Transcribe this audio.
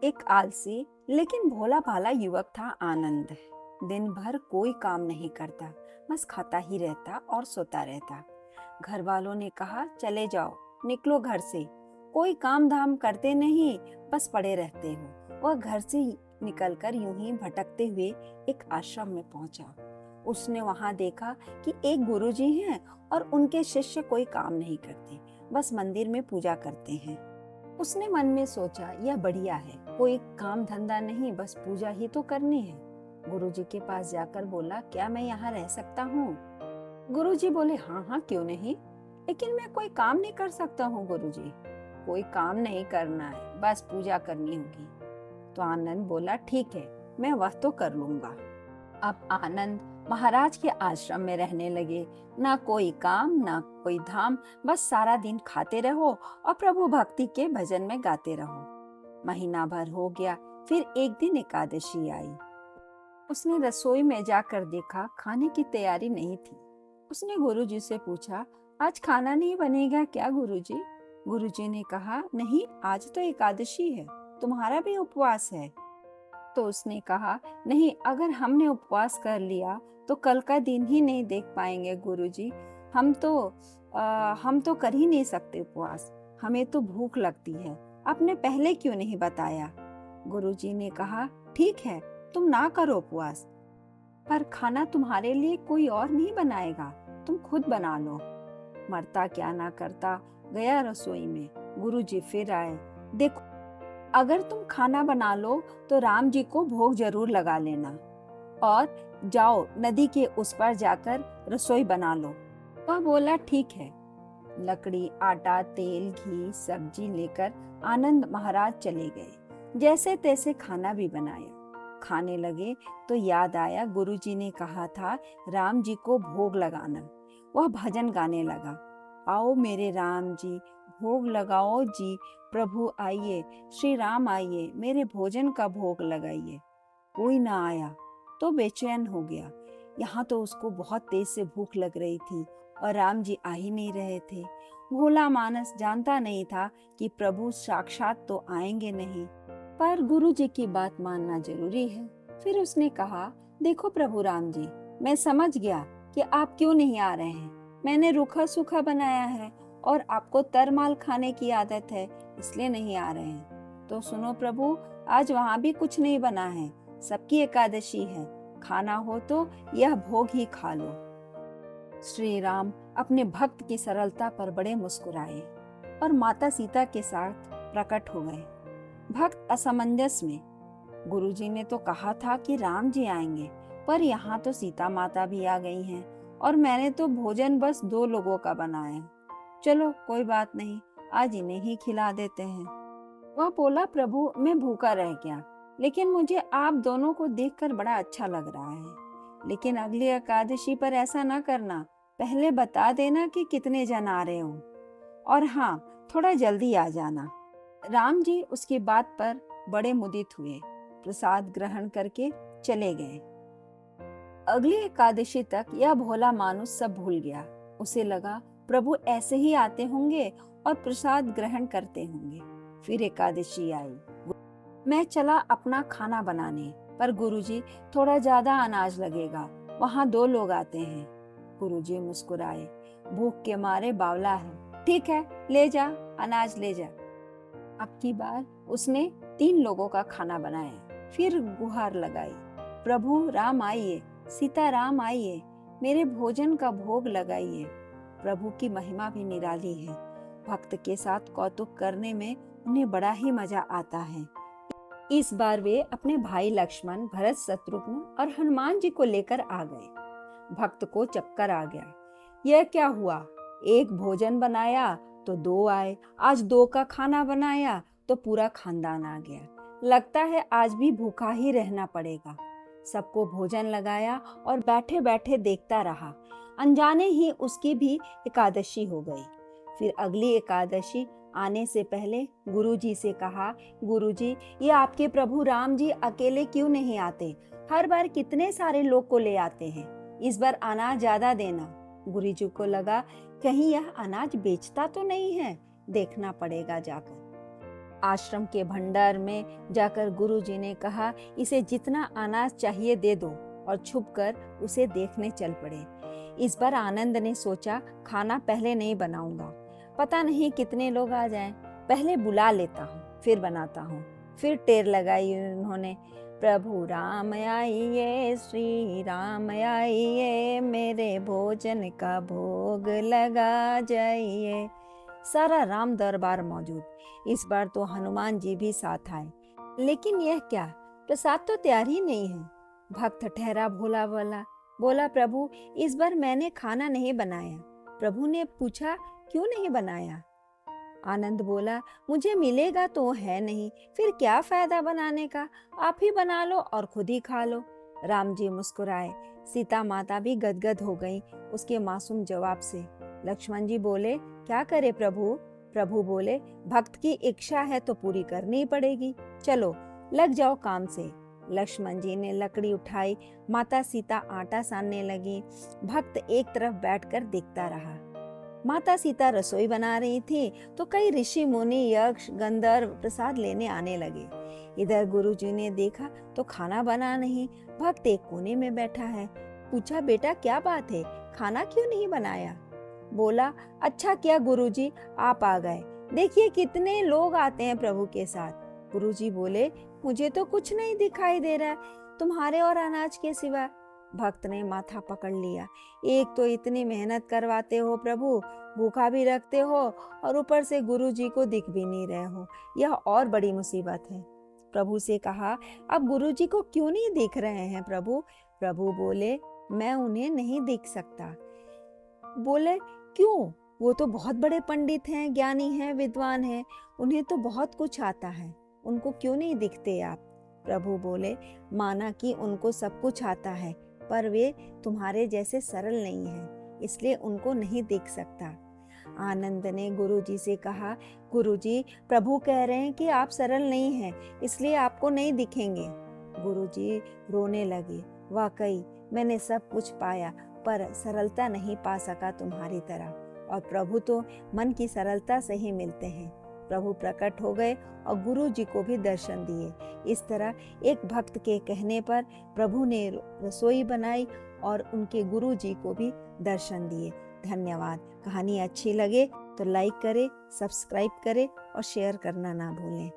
एक आलसी लेकिन भोला भाला युवक था आनंद। दिन भर कोई काम नहीं करता, बस खाता ही रहता और सोता रहता। घर वालों ने कहा, चले जाओ, निकलो घर से, कोई काम धाम करते नहीं, बस पड़े रहते हो। वह घर से निकलकर यूं ही भटकते हुए एक आश्रम में पहुंचा। उसने वहां देखा कि एक गुरुजी हैं और उनके शिष्य कोई काम नहीं करते, बस मंदिर में पूजा करते हैं। उसने मन में सोचा, यह बढ़िया है, कोई काम धंधा नहीं, बस पूजा ही तो करनी है। गुरुजी के पास जाकर बोला, क्या मैं यहाँ रह सकता हूँ? गुरुजी बोले, हाँ हाँ, क्यों नहीं, लेकिन मैं कोई काम नहीं कर सकता हूँ गुरुजी। कोई काम नहीं करना है, बस पूजा करनी होगी। तो आनंद बोला, ठीक है, मैं वह तो कर लूंगा। अब आनंद महाराज के आश्रम में रहने लगे। ना कोई काम ना कोई धाम, बस सारा दिन खाते रहो और प्रभु भक्ति के भजन में गाते रहो। महीना भर हो गया, फिर एक दिन एकादशी आई। उसने रसोई में जाकर देखा, खाने की तैयारी नहीं थी। उसने गुरुजी से पूछा, आज खाना नहीं बनेगा क्या गुरुजी? गुरुजी ने कहा, नहीं, आज तो एकादशी है, तुम्हारा भी उपवास है। तो उसने कहा, नहीं, अगर हमने उपवास कर लिया तो कल का दिन ही नहीं देख पाएंगे गुरुजी। हम तो कर ही नहीं सकते उपवास, हमें तो भूख लगती है, आपने पहले क्यों नहीं बताया? गुरुजी ने कहा, ठीक है, तुम ना करो उपवास, पर खाना तुम्हारे लिए कोई और नहीं बनाएगा, तुम खुद बना लो। मरता क्या ना करता गया रसोई में। गुरुजी फिर आए, देखो, अगर तुम खाना बना लो तो राम जी को भोग जरूर लगा लेना, और जाओ नदी के उस पार जाकर रसोई बना लो। वह बोला, ठीक है। लकड़ी, आटा, तेल, घी, सब्जी लेकर आनंद महाराज चले गए। जैसे तैसे खाना भी बनाया। खाने लगे तो याद आया, गुरुजी ने कहा था राम जी को भोग लगाना। वह भजन गाने लगा, आओ मेरे राम जी, भोग लगाओ जी, प्रभु आइए, श्री राम आइए, मेरे भोजन का भोग लगाइए। कोई ना आया तो बेचैन हो गया। यहाँ तो उसको बहुत तेज से भूख लग रही थी और राम जी आ ही नहीं रहे थे। भोला मानस जानता नहीं था कि प्रभु साक्षात तो आएंगे नहीं, पर गुरु जी की बात मानना जरूरी है। फिर उसने कहा, देखो प्रभु राम जी, मैं समझ गया कि आप क्यों नहीं आ रहे हैं। मैंने रूखा सूखा बनाया है और आपको तरमाल खाने की आदत है, इसलिए नहीं आ रहे हैं। तो सुनो प्रभु, आज वहाँ भी कुछ नहीं बना है, सबकी एकादशी है, खाना हो तो यह भोग ही खा लो। श्री राम अपने भक्त की सरलता पर बड़े मुस्कुराए और माता सीता के साथ प्रकट हो गए। भक्त असमंजस में, गुरुजी ने तो कहा था कि राम जी आएंगे, पर यहाँ तो सीता माता भी आ गई हैं और मैंने तो भोजन बस 2 लोगों का बनाया है। चलो कोई बात नहीं, आज इन्हें ही खिला देते हैं। वह बोला, प्रभु मैं भूखा रह गया, लेकिन मुझे आप दोनों को देखकर बड़ा अच्छा लग रहा है। लेकिन अगली एकादशी पर ऐसा ना करना, पहले बता देना कि कितने जन आ रहे हो, और हाँ, थोड़ा जल्दी आ जाना। राम जी उसकी बात पर बड़े मुदित हुए, प्रसाद ग्रहण करके चले गए। अगली एकादशी तक यह भोला मानुस सब भूल गया। उसे लगा प्रभु ऐसे ही आते होंगे और प्रसाद ग्रहण करते होंगे। फिर एकादशी आई। मैं चला अपना खाना बनाने, पर गुरुजी, थोड़ा ज्यादा अनाज लगेगा, वहाँ 2 लोग आते हैं। गुरुजी मुस्कुराए, भूख के मारे बावला है, ठीक है, ले जा, अनाज ले जा। अब की बार उसने 3 लोगों का खाना बनाया। फिर गुहार लगाई, प्रभु राम आइए, सीता राम आइए, मेरे भोजन का भोग लगाइए। प्रभु की महिमा भी निराली है। भक्त के साथ कौतुक करने में उन्हें बड़ा ही मजा आता है। इस बार वे अपने भाई लक्ष्मण, भरत, शत्रुघ्न और हनुमान जी को लेकर आ गए। भक्त को चक्कर आ गया, यह क्या हुआ, एक भोजन बनाया तो 2 आए, आज 2 का खाना बनाया तो पूरा खानदान आ गया। लगता है आज भी भूखा ही रहना पड़ेगा। सबको भोजन लगाया और बैठे बैठे देखता रहा। अनजाने ही उसकी भी एकादशी हो गई। फिर अगली एकादशी आने से पहले गुरुजी से कहा, गुरुजी, ये आपके प्रभु राम जी अकेले क्यों नहीं आते? हर बार कितने सारे लोग को ले आते हैं, इस बार अनाज ज्यादा देना। गुरुजी को लगा, कहीं यह अनाज बेचता तो नहीं है, देखना पड़ेगा जाकर। आश्रम के भंडार में जाकर गुरुजी ने कहा, इसे जितना अनाज चाहिए दे दो, और छुपकर उसे देखने चल पड़े। इस बार आनंद ने सोचा, खाना पहले नहीं बनाऊंगा, पता नहीं कितने लोग आ जाएं, पहले बुला लेता हूँ फिर बनाता हूँ। फिर टेर लगाई उन्होंने, प्रभु राम आइए, श्री राम आइए, मेरे भोजन का भोग लगा जाइए। सारा राम दरबार मौजूद। इस बार तो हनुमान जी भी साथ आए। लेकिन यह क्या, प्रसाद तो तैयार ही नहीं है। भक्त ठहरा भोला बोला, प्रभु इस बार मैंने खाना नहीं बनाया। प्रभु ने पूछा, क्यों नहीं बनाया? आनंद बोला, मुझे मिलेगा तो है नहीं, फिर क्या फायदा बनाने का, आप ही बना लो और खुद ही खा लो। राम जी मुस्कुराए। सीता माता भी गदगद हो गई उसके मासूम जवाब से। लक्ष्मण जी बोले, क्या करे प्रभु? प्रभु बोले, भक्त की इच्छा है तो पूरी करनी पड़ेगी, चलो लग जाओ काम से। लक्ष्मण जी ने लकड़ी उठाई, माता सीता आटा सानने लगी। भक्त एक तरफ बैठकर देखता रहा। माता सीता रसोई बना रही थी तो कई ऋषि मुनि यक्ष गंधर्व प्रसाद लेने आने लगे। इधर गुरुजी ने देखा तो खाना बना नहीं, भक्त एक कोने में बैठा है। पूछा, बेटा क्या बात है, खाना क्यों नहीं बनाया? बोला, अच्छा किया गुरुजी आप आ गए, देखिए कितने लोग आते हैं प्रभु के साथ। गुरुजी बोले, मुझे तो कुछ नहीं दिखाई दे रहा तुम्हारे और अनाज के सिवा। भक्त ने माथा पकड़ लिया, एक तो इतनी मेहनत करवाते हो प्रभु, भूखा भी रखते हो और ऊपर से गुरुजी को दिख भी नहीं रहे हो, यह और बड़ी मुसीबत है। प्रभु से कहा, अब गुरुजी को क्यों नहीं दिख रहे हैं प्रभु? प्रभु बोले, मैं उन्हें नहीं दिख सकता। बोले, क्यों? वो तो बहुत बड़े पंडित हैं, ज्ञानी हैं, विद्वान हैं, उन्हें तो बहुत कुछ आता है, उनको क्यों नहीं दिखते आप? प्रभु बोले, माना कि उनको सब कुछ आता है, पर वे तुम्हारे जैसे सरल नहीं हैं, इसलिए उनको नहीं दिख सकता। आनंद ने गुरुजी से कहा, गुरुजी प्रभु कह रहे हैं कि आप सरल नहीं हैं, इसलिए आपको नहीं दिखेंगे। गुरुजी रोने लगे, वाकई मैंने सब कुछ पाया पर सरलता नहीं पा सका तुम्हारी तरह, और प्रभु तो मन की सरलता से ही मिलते हैं। प्रभु प्रकट हो गए और गुरु जी को भी दर्शन दिए। इस तरह एक भक्त के कहने पर प्रभु ने रसोई बनाई और उनके गुरु जी को भी दर्शन दिए। धन्यवाद। कहानी अच्छी लगे तो लाइक करें, सब्सक्राइब करें और शेयर करना ना भूलें।